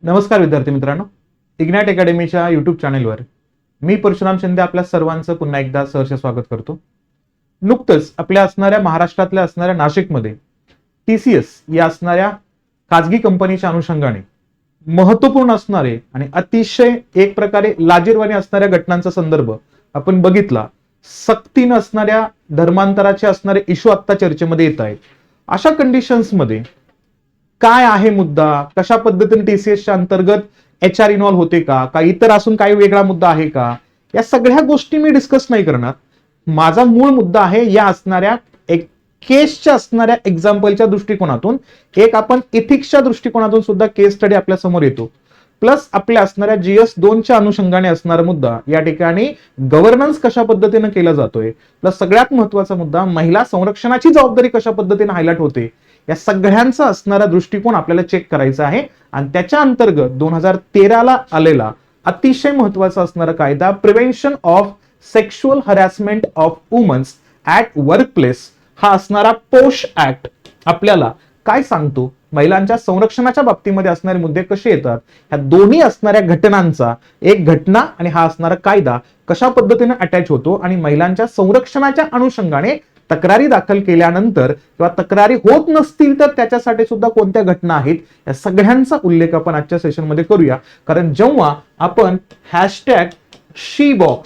नमस्कार विद्यार्थी मित्रांनो, इग्नाइट अकॅडमीच्या युट्यूब चॅनेलवर मी परशुराम शिंदे आपल्या सर्वांचं पुन्हा एकदा सहर्ष स्वागत करतो. नुकतंच आपल्या असणाऱ्या महाराष्ट्रातल्या असणाऱ्या नाशिकमध्ये TCS या असणाऱ्या खाजगी कंपनीच्या अनुषंगाने महत्वपूर्ण असणारे आणि अतिशय एक प्रकारे लाजिरवाणी असणाऱ्या घटनांचा संदर्भ आपण बघितला. सक्तीनं असणाऱ्या धर्मांतराचे असणारे इश्यू आता चर्चेमध्ये येत आहेत. अशा कंडिशन्समध्ये काय आहे मुद्दा, कशा पद्धतीने TCSच्या अंतर्गत HR इन्व्हॉल्व होते का इतर असून काही वेगळा मुद्दा आहे का, या सगळ्या गोष्टी मी डिस्कस नाही करणार. माझा मूळ मुद्दा आहे या असणाऱ्या एक केसच्या असणाऱ्या एक्झाम्पलच्या दृष्टिकोनातून, एक आपण इथिक्सच्या दृष्टिकोनातून सुद्धा केस स्टडी आपल्या समोर येतो. प्लस आपल्या असणाऱ्या GS2च्या अनुषंगाने असणारा मुद्दा या ठिकाणी गव्हर्नन्स कशा पद्धतीने केला जातोय, प्लस सगळ्यात महत्वाचा मुद्दा महिला संरक्षणाची जबाबदारी कशा पद्धतीने हायलाइट होते, या सगळ्यांचा असणारा दृष्टिकोन आपल्याला चेक करायचा आहे. आणि त्याच्या अंतर्गत 2013 आलेला अतिशय महत्वाचा असणारा कायदा prevention of sexual harassment of womens at workplace हा असणारा पोश ऍक्ट आपल्याला काय सांगतो, महिलांच्या संरक्षणाच्या बाबतीमध्ये असणारे मुद्दे कसे येतात, ह्या दोन्ही असणाऱ्या घटनांचा एक घटना आणि हा असणारा कायदा कशा पद्धतीने अटॅच होतो आणि महिलांच्या संरक्षणाच्या अनुषंगाने तक्रारी दाखल केल्यानंतर किंवा तक्रारी होत नसतील तर त्याच्यासाठी सुद्धा कोणत्या घटना आहेत, या सगळ्यांचा उल्लेख आपण आजच्या सेशनमध्ये करूया. कारण जेव्हा आपण #SheBox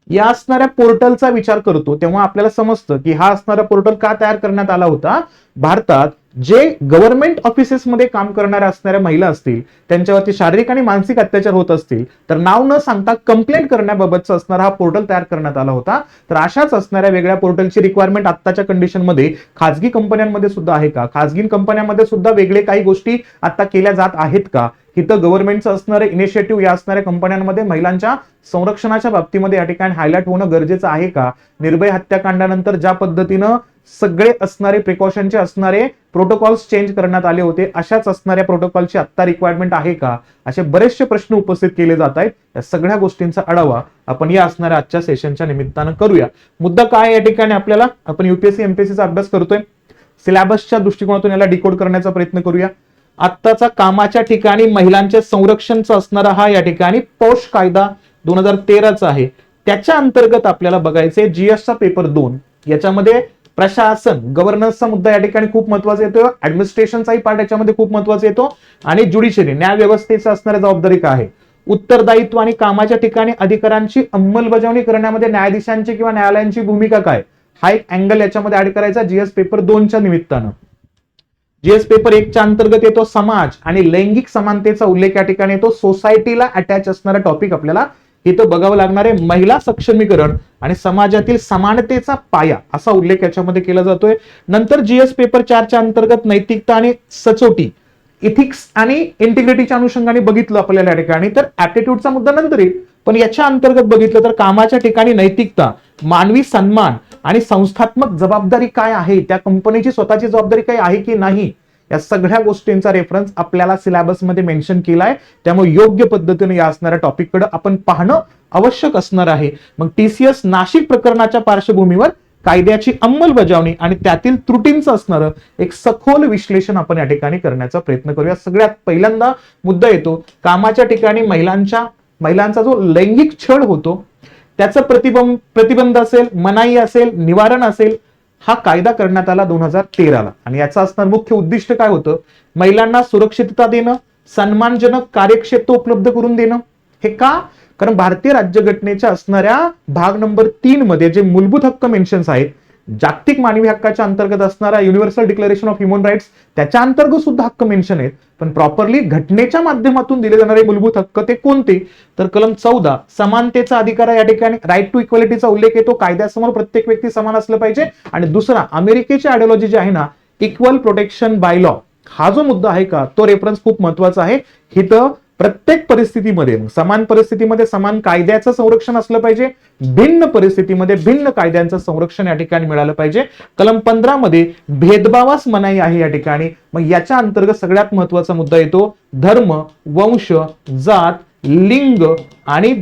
या असणाऱ्या पोर्टलचा विचार करतो तेव्हा आपल्याला समजतं की हा असणारा पोर्टल का तयार करण्यात आला होता. भारतात जे गव्हर्नमेंट ऑफिसेसमध्ये काम करणाऱ्या असणाऱ्या महिला असतील, त्यांच्यावरती शारीरिक आणि मानसिक अत्याचार होत असतील तर नाव न सांगता कंप्लेंट करण्याबाबतचा असणारा हा पोर्टल तयार करण्यात आला होता. तर अशाच असणाऱ्या वेगळ्या पोर्टलची रिक्वायरमेंट आत्ताच्या कंडिशनमध्ये खाजगी कंपन्यांमध्ये सुद्धा आहे का, खाजगी कंपन्यांमध्ये सुद्धा वेगळे काही गोष्टी आता केल्या जात आहेत का, इथं गव्हर्नमेंटचं असणारे इनिशिएटिव्ह या असणाऱ्या कंपन्यांमध्ये महिलांच्या संरक्षणाच्या बाबतीमध्ये या ठिकाणी हायलाइट होणं गरजेचं आहे का. निर्भय हत्याकांडानंतर ज्या पद्धतीनं सगळे असणारे प्रिकॉशनचे असणारे प्रोटोकॉल्स चेंज करण्यात आले होते, अशाच असणाऱ्या प्रोटोकॉलची आता रिक्वायरमेंट आहे का, असे बरेचसे प्रश्न उपस्थित केले जात आहेत. या सगळ्या गोष्टींचा आढावा आपण या असणाऱ्या आजच्या सेशनच्या निमित्तानं करूया. मुद्दा काय या ठिकाणी आपल्याला, आपण UPSC MPSCचा अभ्यास करतोय, सिलेबसच्या दृष्टिकोनातून याला डिकोड करण्याचा प्रयत्न करूया. आत्ताचा कामाच्या ठिकाणी महिलांच्या संरक्षणचा असणारा हा या ठिकाणी पोश कायदा 2013चा आहे. त्याच्या अंतर्गत आपल्याला बघायचे GSचा पेपर 2 याच्यामध्ये प्रशासन गव्हर्नन्सचा मुद्दा या ठिकाणी खूप महत्वाचा येतो, ऍडमिनिस्ट्रेशनचाही पार्ट याच्यामध्ये खूप महत्वाचा येतो आणि ज्युडिशरी न्याय व्यवस्थेचा असणारी जबाबदारी काय आहे, उत्तरदायित्व आणि कामाच्या ठिकाणी अधिकारांची अंमलबजावणी करण्यामध्ये न्यायाधीशांची किंवा न्यायालयांची भूमिका काय, हा एक अँगल याच्यामध्ये ऍड करायचा GS पेपर 2च्या निमित्तानं. GS पेपर 1च्या अंतर्गत येतो समाज आणि लैंगिक समानतेचा उल्लेख या ठिकाणी येतो. सोसायटीला अटॅच असणारा टॉपिक आपल्याला इथं बघावं लागणार आहे. महिला सक्षमीकरण आणि समाजातील समानतेचा पाया असा उल्लेख याच्यामध्ये केला जातोय. नंतर GS पेपर 4च्या अंतर्गत नैतिकता आणि सचोटी, इथिक्स आणि इंटिग्रिटीच्या अनुषंगाने बघितलं आपल्याला या ठिकाणी, तर ऍप्टिट्यूडचा मुद्दा नंतर येईल. पण याच्या अंतर्गत बघितलं तर कामाच्या ठिकाणी नैतिकता, मानवी सन्मान आणि संस्थात्मक जबाबदारी काय आहे, त्या कंपनीची स्वतःची जबाबदारी काय आहे की नाही, या सगळ्या गोष्टींचा रेफरन्स आपल्याला सिलेबसमध्ये मेन्शन केलाय. त्यामुळे योग्य पद्धतीने या असणाऱ्या टॉपिककडे आपण पाहणं आवश्यक असणार आहे. मग TCS नाशिक प्रकरणाच्या पार्श्वभूमीवर कायद्याची अंमलबजावणी आणि त्यातील त्रुटींचं असणारं एक सखोल विश्लेषण आपण या ठिकाणी करण्याचा प्रयत्न करूया. सगळ्यात पहिल्यांदा मुद्दा येतो कामाच्या ठिकाणी महिलांचा जो लैंगिक छळ होतो त्याचं प्रतिबंध असेल, मनाई असेल, निवारण असेल, हा कायदा करण्यात आला 2013ला. आणि याचा असणार मुख्य उद्दिष्ट काय होतं, महिलांना सुरक्षितता देणं, सन्मानजनक कार्यक्षेत्र उपलब्ध करून देणं. हे का, कारण भारतीय राज्यघटनेच्या असणाऱ्या भाग नंबर 3 मध्ये जे मूलभूत हक्क मेन्शन्स आहेत, जागतिक मानवी हक्काच्या अंतर्गत असणारा universal declaration of human rights त्याच्या अंतर्गत सुद्धा हक्क मेन्शन आहेत. पण प्रॉपरली घटनेच्या माध्यमातून दिले जाणारे मूलभूत हक्क ते कोणते, तर कलम 14 समानतेचा अधिकार या ठिकाणी राईट टू इक्वॅलिटीचा उल्लेख येतो. कायद्यासमोर प्रत्येक व्यक्ती समान असलं पाहिजे. आणि दुसरा अमेरिकेची आयडिओलॉजी जी आहे ना, इक्वल प्रोटेक्शन बाय लॉ, हा जो मुद्दा आहे का तो रेफरन्स खूप महत्वाचा आहे. इथं प्रत्येक परिस्थितीमध्ये, समान परिस्थितीमध्ये समान कायद्याचं संरक्षण असलं पाहिजे, भिन्न परिस्थितीमध्ये भिन्न कायद्यांचं संरक्षण या ठिकाणी मिळालं पाहिजे. कलम 15 मध्ये भेदभावास मनाई आहे या ठिकाणी. मग याच्या अंतर्गत सगळ्यात महत्वाचा मुद्दा येतो धर्म, वंश, जात, लिंग आणि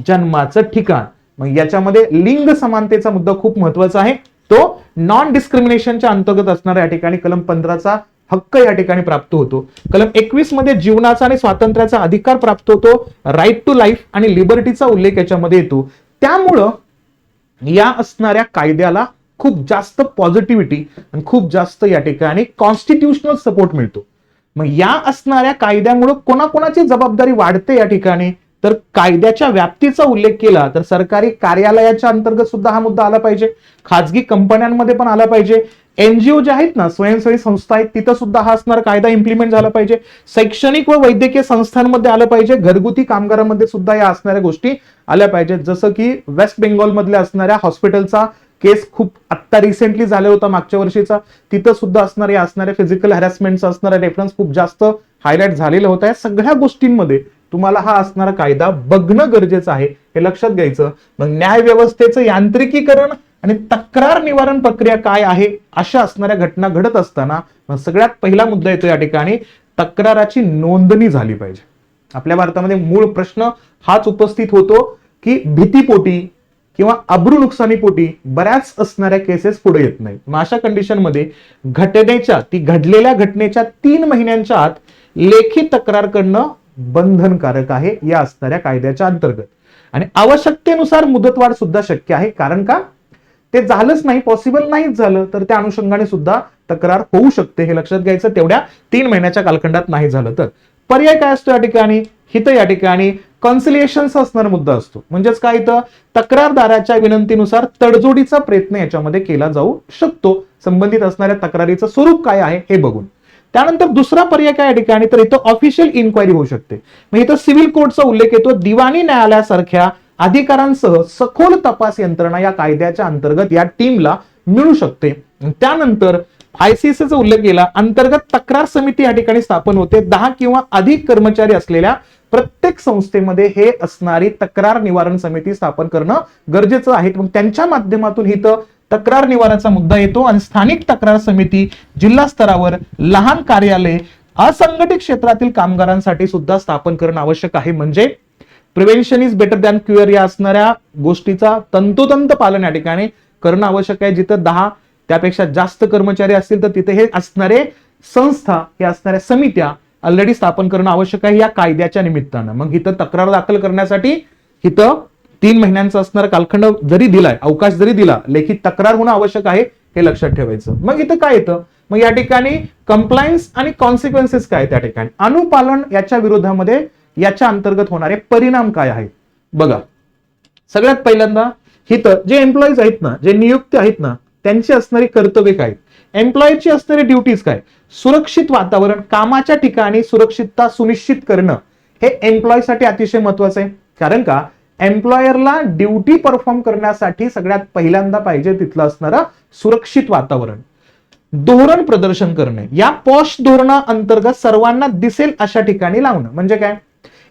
जन्माचं ठिकाण. मग याच्यामध्ये लिंग समानतेचा मुद्दा खूप महत्वाचा आहे. तो नॉन डिस्क्रिमिनेशनच्या अंतर्गत असणाऱ्या या ठिकाणी कलम 15चा हक्क या ठिकाणी प्राप्त होतो. कलम 21 मध्ये जीवनाचा आणि स्वातंत्र्याचा अधिकार प्राप्त होतो. राईट टू लाईफ आणि लिबर्टीचा उल्लेख याच्यामध्ये येतो. त्यामुळं या असणाऱ्या कायद्याला खूप जास्त पॉझिटिव्हिटी आणि खूप जास्त या ठिकाणी कॉन्स्टिट्युशनल सपोर्ट मिळतो. मग या असणाऱ्या कायद्यामुळे कोणाकोणाची जबाबदारी वाढते या ठिकाणी, तर कायद्याच्या व्याप्तीचा उल्लेख केला तर सरकारी कार्यालयाच्या अंतर्गत सुद्धा हा मुद्दा आला पाहिजे, खाजगी कंपन्यांमध्ये पण आला पाहिजे, एनजीओ जे आहेत ना, स्वयंसेवी संस्था आहेत, तिथं सुद्धा हा असणारा कायदा इम्प्लिमेंट झाला पाहिजे, शैक्षणिक व वैद्यकीय संस्थांमध्ये आलं पाहिजे, घरगुती कामगारांमध्ये सुद्धा या असणाऱ्या गोष्टी आल्या पाहिजेत. जसं की वेस्ट बेंगॉल मधल्या असणाऱ्या हॉस्पिटलचा केस खूप आत्ता रिसेंटली झाला होता मागच्या वर्षीचा, तिथं सुद्धा असणाऱ्या फिजिकल हॅरॅसमेंटचा असणारा रेफरन्स खूप जास्त हायलाइट झालेला होता. या सगळ्या गोष्टींमध्ये तुम्हाला हा असणारा कायदा बघणं गरजेचं आहे, हे लक्षात घ्यायचं. मग न्याय व्यवस्थेचं यांत्रिकीकरण आणि तक्रार निवारण प्रक्रिया काय आहे, अशा असणाऱ्या घटना घडत असताना सगळ्यात पहिला मुद्दा येतो या ठिकाणी, तक्राराची नोंदणी झाली पाहिजे. आपल्या भारतामध्ये मूळ प्रश्न हाच उपस्थित होतो की भीतीपोटी किंवा अब्रू नुकसानीपोटी बऱ्याच असणाऱ्या केसेस पुढे येत नाहीत. मग अशा कंडिशनमध्ये ती घडलेल्या घटनेच्या 3 महिन्यांच्या आत लेखी तक्रार करणं बंधनकारक आहे या असणाऱ्या कायद्याच्या अंतर्गत. आणि आवश्यकतेनुसार मुदतवाढ सुद्धा शक्य आहे. कारण का, ते झालंच नाही, पॉसिबल नाहीच झालं तर त्या अनुषंगाने सुद्धा तक्रार होऊ शकते, हे लक्षात घ्यायचं. तेवढ्या 3 महिन्याच्या कालखंडात नाही झालं तर पर्याय काय असतो या ठिकाणी, हिथं या ठिकाणी कॉन्सिलिएशनचा असणारा मुद्दा असतो. म्हणजेच काय, इथं तक्रारदाराच्या विनंतीनुसार तडजोडीचा प्रयत्न याच्यामध्ये केला जाऊ शकतो, संबंधित असणाऱ्या तक्रारीचं स्वरूप काय आहे हे बघून. त्यानंतर दुसरा पर्याय काय या ठिकाणी, तर इथं ऑफिशियल इन्क्वायरी होऊ शकते. मग इथं सिव्हिल कोर्टचा उल्लेख येतो. दिवाणी न्यायालयासारख्या अधिकारांसह सखोल तपास यंत्रणा या कायद्याच्या अंतर्गत या टीमला मिळू शकते. त्यानंतर आयसीसीचा उल्लेख केला, अंतर्गत तक्रार समिती या ठिकाणी स्थापन होते. 10 किंवा अधिक कर्मचारी असलेल्या प्रत्येक संस्थेमध्ये हे असणारी तक्रार निवारण समिती स्थापन करणं गरजेचं आहे. मग त्यांच्या माध्यमातून इथं तक्रार निवारणाचा मुद्दा येतो. आणि स्थानिक तक्रार समिती जिल्हा स्तरावर लहान कार्यालय असंघटित क्षेत्रातील कामगारांसाठी सुद्धा स्थापन करणं आवश्यक आहे. म्हणजे prevention is better than cure या असणाऱ्या गोष्टीचा तंतोतंत पालन या ठिकाणी करणं आवश्यक आहे. जिथं 10 त्यापेक्षा जास्त कर्मचारी असतील तर तिथे हे असणारे संस्था, हे असणाऱ्या समित्या ऑलरेडी स्थापन करणं आवश्यक आहे या कायद्याच्या निमित्तानं. मग इथं तक्रार दाखल करण्यासाठी इथं 3 महिन्यांचा असणारा कालखंड जरी दिलाय, अवकाश जरी दिला, लेखी तक्रार होणं आवश्यक आहे, हे लक्षात ठेवायचं. मग इथं काय येतं, मग या ठिकाणी कंप्लायन्स आणि कॉन्सिक्वेन्सेस काय, त्या ठिकाणी अनुपालन याच्या विरोधामध्ये याच्या अंतर्गत होणारे परिणाम काय आहेत बघा. सगळ्यात पहिल्यांदा इथं जे एम्प्लॉईज आहेत ना, जे नियुक्त आहेत ना, त्यांची असणारी कर्तव्य काय, एम्प्लॉयची असणारी ड्युटीज काय, सुरक्षित वातावरण, कामाच्या ठिकाणी सुरक्षितता सुनिश्चित करणं हे एम्प्लॉयसाठी अतिशय महत्वाचं आहे. कारण का, एम्प्लॉयरला ड्युटी परफॉर्म करण्यासाठी सगळ्यात पहिल्यांदा पाहिजे तिथलं असणारं सुरक्षित वातावरण. धोरण प्रदर्शन करणे, या पॉश धोरणा अंतर्गत सर्वांना दिसेल अशा ठिकाणी लावणं. म्हणजे काय,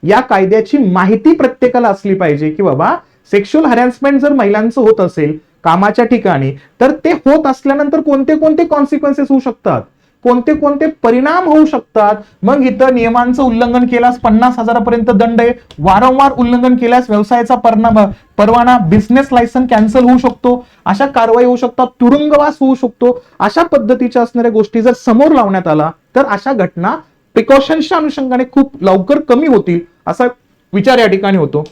या कायद्याची माहिती प्रत्येकाला असली पाहिजे की बाबा सेक्शुअल हॅरॅसमेंट जर महिलांचं होत असेल कामाच्या ठिकाणी तर ते होत असल्यानंतर कोणते कोणते कॉन्सिक्वेन्सेस होऊ शकतात, कोणते कोणते परिणाम होऊ शकतात. मग इथं नियमांचं उल्लंघन केल्यास 50,000 पर्यंत दंड आहे. वारंवार उल्लंघन केल्यास व्यवसायाचा परवाना, बिझनेस लायसन कॅन्सल होऊ शकतो, अशा कारवाई होऊ शकतात, तुरुंगवास होऊ शकतो. अशा पद्धतीच्या असणाऱ्या गोष्टी जर समोर लावण्यात आला तर अशा घटना प्रिकॉशन्सच्या अनुषंगाने खूप लवकर कमी होतील असा विचार या ठिकाणी होतो.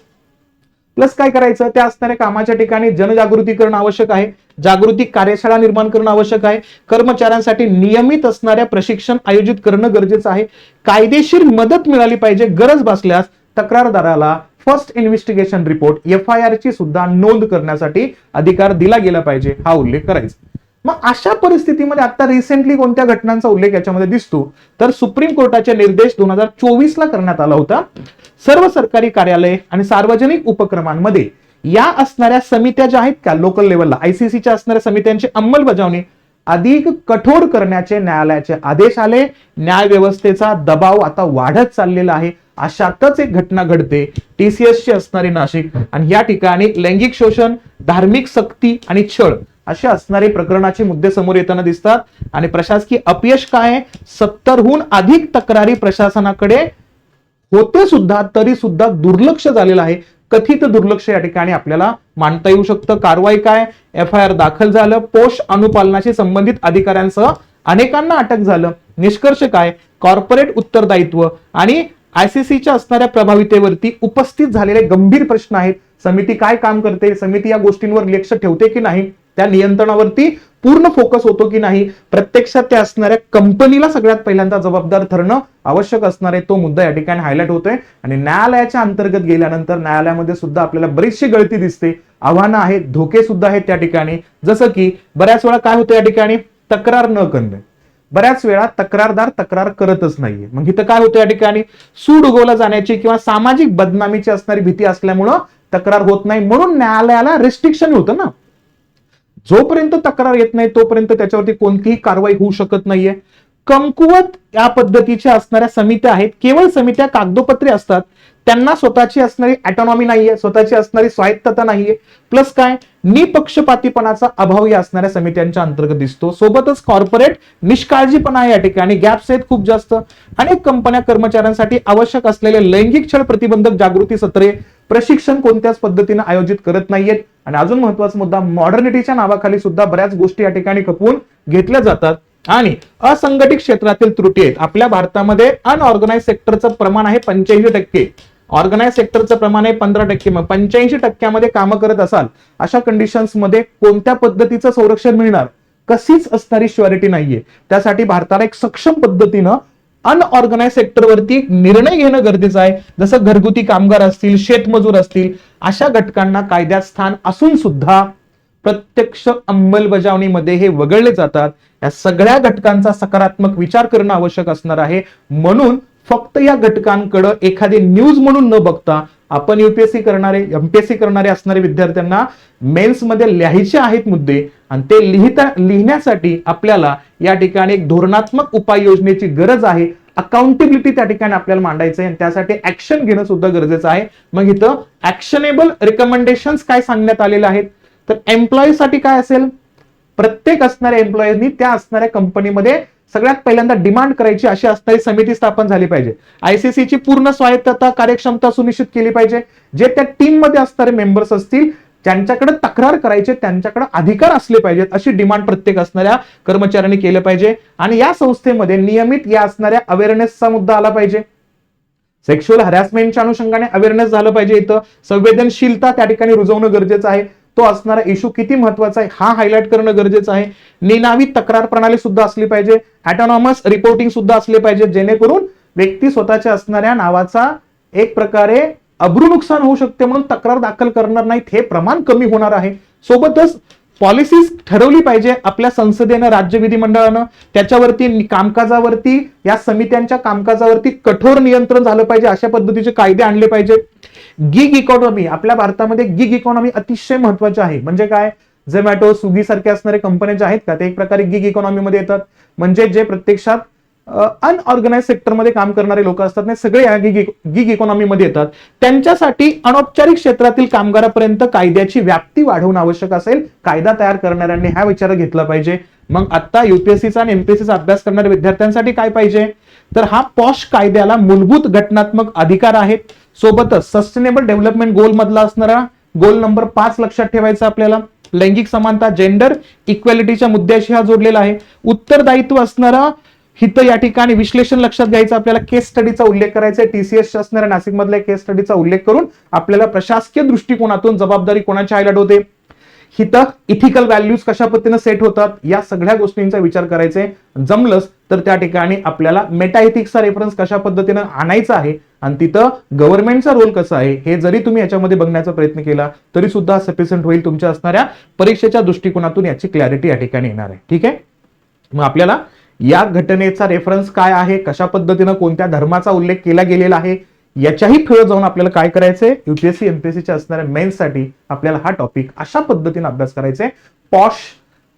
प्लस काय करायचं, त्या असणाऱ्या कामाच्या ठिकाणी जनजागृती करणं आवश्यक आहे, जागृती कार्यशाळा निर्माण करणं आवश्यक आहे, कर्मचाऱ्यांसाठी नियमित असणाऱ्या प्रशिक्षण आयोजित करणं गरजेचं आहे, कायदेशीर मदत मिळाली पाहिजे, गरज भासल्यास तक्रारदाराला फर्स्ट इन्व्हेस्टिगेशन रिपोर्ट FIR ची सुद्धा नोंद करण्यासाठी अधिकार दिला गेला पाहिजे, हा उल्लेख करायचा. मग अशा परिस्थितीमध्ये आता रिसेंटली कोणत्या घटनांचा उल्लेख याच्यामध्ये दिसतो, तर सुप्रीम कोर्टाचे निर्देश 2024 ला करण्यात आला होता. सर्व सरकारी कार्यालय आणि सार्वजनिक उपक्रमांमध्ये या असणाऱ्या समित्या ज्या आहेत का लोकल लेवलला, ICCच्या असणाऱ्या समित्यांची अंमलबजावणी अधिक कठोर करण्याचे न्यायालयाचे आदेश आले. न्याय व्यवस्थेचा दबाव आता वाढत चाललेला आहे. अशातच एक घटना घडते TCS ची असणारी नाशिक, आणि या ठिकाणी लैंगिक शोषण, धार्मिक सक्ती आणि छळ असे असणारे प्रकरणाचे मुद्दे समोर येताना दिसतात. आणि प्रशासकीय अपयश काय, 70हून अधिक तक्रारी प्रशासनाकडे होते सुद्धा तरी सुद्धा दुर्लक्ष झालेलं आहे. कथित दुर्लक्ष या ठिकाणी आपल्याला मानता येऊ शकतं. कारवाई काय, FIR दाखल झालं, पोष अनुपालनाशी संबंधित अधिकाऱ्यांसह अनेकांना अटक झालं. निष्कर्ष काय? कॉर्पोरेट उत्तरदायित्व आणि आयसीसीच्या असणाऱ्या प्रभावितेवरती उपस्थित झालेले गंभीर प्रश्न आहेत. समिती काय काम करते, समिती या गोष्टींवर लक्ष ठेवते की नाही, त्या नियंत्रणावरती पूर्ण फोकस होतो की नाही, प्रत्यक्षात त्या असणाऱ्या कंपनीला सगळ्यात पहिल्यांदा जबाबदार ठरणं आवश्यक असणार आहे, तो मुद्दा या ठिकाणी हायलाइट होतोय. आणि न्यायालयाच्या अंतर्गत गेल्यानंतर न्यायालयामध्ये सुद्धा आपल्याला बरीचशी गळती दिसते, आव्हानं आहेत, धोके सुद्धा आहेत त्या ठिकाणी. जसं की बऱ्याच वेळा काय होतं या ठिकाणी, तक्रार न करणे. बऱ्याच वेळा तक्रारदार तक्रार करतच नाहीये. मग इथं काय होतं या ठिकाणी, सूड उगवला जाण्याची किंवा सामाजिक बदनामीची असणारी भीती असल्यामुळं तक्रार होत नाही, म्हणून न्यायालयाला रेस्ट्रिक्शन होतं ना. जोपर्यंत तक्रार येत नाही तोपर्यंत त्याच्यावरती कोणतीही कारवाई होऊ शकत नाहीये. कमकुवत या पद्धतीच्या असणाऱ्या समित्या आहेत, केवळ समित्या कागदोपत्री असतात, त्यांना स्वतःची असणारी ऑटोनॉमी नाहीये, स्वतःची असणारी स्वायत्तता नाहीये, प्लस काय, निपक्षपातीपणाचा अभाव या असणाऱ्या समित्यांच्या अंतर्गत दिसतो. सोबतच कॉर्पोरेट निष्काळजीपणा आहे या ठिकाणी, गॅप्स आहेत खूप जास्त. अनेक कंपन्या कर्मचाऱ्यांसाठी आवश्यक असलेले लैंगिक छळ प्रतिबंधक जागृती सत्रे, प्रशिक्षण कोणत्याच पद्धतीने आयोजित करत नाहीयेत. आणि अजून महत्वाचा मुद्दा, मॉडर्निटीच्या नावाखाली सुद्धा बऱ्याच गोष्टी या ठिकाणी खपवून घेतल्या जातात. आणि असंघटित क्षेत्रातील त्रुटी आहेत. आपल्या भारतामध्ये अनऑर्गनाइज सेक्टरचं प्रमाण आहे 85%, ऑर्गनाइज सेक्टरचं प्रमाण आहे 15%. मग 85% कामं करत असाल अशा कंडिशन्स मध्ये कोणत्या पद्धतीचं संरक्षण मिळणार, कशीच असणारी श्युरिटी नाहीये. त्यासाठी भारताला एक सक्षम पद्धतीनं अनऑर्गनाइज सेक्टरवरती निर्णय घेणं गरजेचं आहे. जसं घरगुती कामगार असतील, शेतमजूर असतील, अशा घटकांना कायद्यात स्थान असून सुद्धा प्रत्यक्ष अंमलबजावणीमध्ये हे वगळले जातात. या सगळ्या घटकांचा सकारात्मक विचार करणं आवश्यक असणार आहे. म्हणून फक्त या घटकांकडे एखादी न्यूज म्हणून न बघता आपण युपीएससी करणारे, एमपीएससी करणारे असणारे विद्यार्थ्यांना मेन्स मध्ये लिहायचे आहेत मुद्दे, आणि ते लिहिण्यासाठी आपल्याला या ठिकाणी एक धोरणात्मक उपाययोजनेची गरज आहे. अकाउंटेबिलिटी त्या ठिकाणी आपल्याला मांडायचं आहे आणि त्यासाठी ऍक्शन घेणं सुद्धा गरजेचं आहे. मग इथं ऍक्शनेबल रिकमेंडेशन्स काय सांगण्यात आलेले आहेत, तर एम्प्लॉईसाठी काय असेल, प्रत्येक असणाऱ्या एम्प्लॉईजनी त्या असणाऱ्या कंपनीमध्ये सगळ्यात पहिल्यांदा डिमांड करायची अशी असणारी समिती स्थापन झाली पाहिजे. आयसीसीची पूर्ण स्वायत्तता, कार्यक्षमता सुनिश्चित केली पाहिजे. जे त्या टीम मध्ये असणारे मेंबर्स असतील ज्यांच्याकडे तक्रार करायचे, त्यांच्याकडे अधिकार असले पाहिजेत, अशी डिमांड प्रत्येक असणाऱ्या कर्मचाऱ्यांनी केलं पाहिजे. आणि या संस्थेमध्ये नियमित या असणाऱ्या अवेअरनेसचा मुद्दा आला पाहिजे. सेक्शुअल हॅरॅसमेंटच्या अनुषंगाने अवेअरनेस झालं पाहिजे. इथं संवेदनशीलता त्या ठिकाणी रुजवणं गरजेचं आहे. तो असणारा इश्यू किती महत्वाचा आहे हा हायलाइट करणं गरजेचं आहे. निनावी तक्रार प्रणाली सुद्धा असली पाहिजे. ऑटोनॉमस रिपोर्टिंग सुद्धा असले पाहिजे, जेणेकरून व्यक्ती स्वतःच्या असणाऱ्या नावाचा एक प्रकारे अब्रू नुकसान होऊ शकते म्हणून तक्रार दाखल करणार नाहीत, हे प्रमाण कमी होणार आहे. सोबतच पॉलिसीज ठरवली पाहिजे आपल्या संसदेनं, राज्य विधिमंडळानं. त्याच्यावरती कामकाजावरती, या समित्यांच्या कामकाजावरती कठोर नियंत्रण झालं पाहिजे, अशा पद्धतीचे कायदे आणले पाहिजे. गिग इकॉनॉमी, आपल्या भारतामध्ये गिग इकॉनॉमी अतिशय महत्वाची आहे. म्हणजे काय, झोमॅटो, स्विगी सारखे असणारे कंपन्या ज्या आहेत का, ते एक प्रकारे गिग इकॉनॉमी मध्ये येतात. म्हणजे जे प्रत्यक्षात अनऑर्गनाइज सेक्टरमध्ये काम करणारे लोक असतात ना, सगळे या गिग इकॉनॉमी मध्ये येतात. त्यांच्यासाठी अनौपचारिक क्षेत्रातील कामगारापर्यंत कायद्याची व्याप्ती वाढवणं आवश्यक असेल. कायदा तयार करणाऱ्यांनी हा विचार घेतला पाहिजे. मग आता युपीएससीचा आणि एमपीएससीचा अभ्यास करणाऱ्या विद्यार्थ्यांसाठी काय पाहिजे, तर हा पॉश कायद्याला मूलभूत घटनात्मक अधिकार आहेत. सोबतच सस्टेनेबल डेव्हलपमेंट गोल मधला असणारा गोल नंबर 5 लक्षात ठेवायचा आपल्याला. लैंगिक समानता, जेंडर इक्वॅलिटीच्या मुद्द्याशी हा जोडलेला आहे. उत्तरदायित्व असणारा हिथं या ठिकाणी विश्लेषण लक्षात घ्यायचं आपल्याला. केस स्टडीचा उल्लेख करायचा आहे. टीसीएस असणाऱ्या नाशिक मधल्या केस स्टडीचा उल्लेख करून आपल्याला प्रशासकीय दृष्टिकोनातून जबाबदारी कोणाची हायलाइट होते, हिथं इथिकल व्हॅल्यूज कशा पद्धतीने सेट होतात, या सगळ्या गोष्टींचा विचार करायचा आहे. जमलंच तर त्या ठिकाणी आपल्याला मेटा इथिक्सचा रेफरन्स कशा पद्धतीने आणायचा आहे आणि तिथं गव्हर्नमेंटचा रोल कसा आहे हे जरी तुम्ही याच्यामध्ये बघण्याचा प्रयत्न केला तरी सुद्धा सफिशियंट होईल. तुमच्या असणाऱ्या परीक्षेच्या दृष्टिकोनातून याची क्लॅरिटी या ठिकाणी येणार आहे. ठीक आहे, मग आपल्याला या घटनेचा रेफरन्स काय आहे, कशा पद्धतीनं कोणत्या धर्माचा उल्लेख केला गेलेला आहे, याच्याही पुढे जाऊन आपल्याला काय करायचंय, युपीएससी एमपीएससीच्या असणाऱ्या मेन्ससाठी आपल्याला हा टॉपिक अशा पद्धतीने अभ्यास करायचा आहे. Posh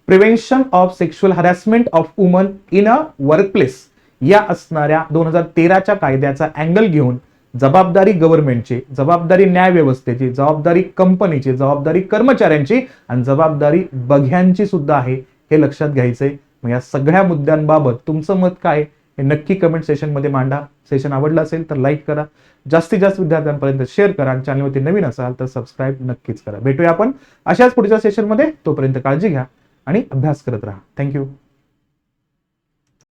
prevention of sexual harassment of woman in a workplace या असणाऱ्या 2013च्या कायद्याचा अँगल घेऊन जबाबदारी गव्हर्नमेंटची, जबाबदारी न्याय व्यवस्थेची, जबाबदारी कंपनीची, जबाबदारी कर्मचाऱ्यांची आणि जबाबदारी बघ्यांची सुद्धा आहे, हे लक्षात घ्यायचंय. मग या सगळ्या मुद्द्यांबाबत तुमचं मत काय हे नक्की कमेंट सेशन मध्ये मांडा. सेशन आवडलं असेल तर लाईक करा, जास्तीत जास्त विद्यार्थ्यांपर्यंत शेअर करा आणि चॅनलवरती नवीन असाल तर सबस्क्राईब नक्कीच करा. भेटूया आपण अशाच पुढच्या सेशन मध्ये. तोपर्यंत काळजी घ्या आणि अभ्यास करत राहा. थँक्यू.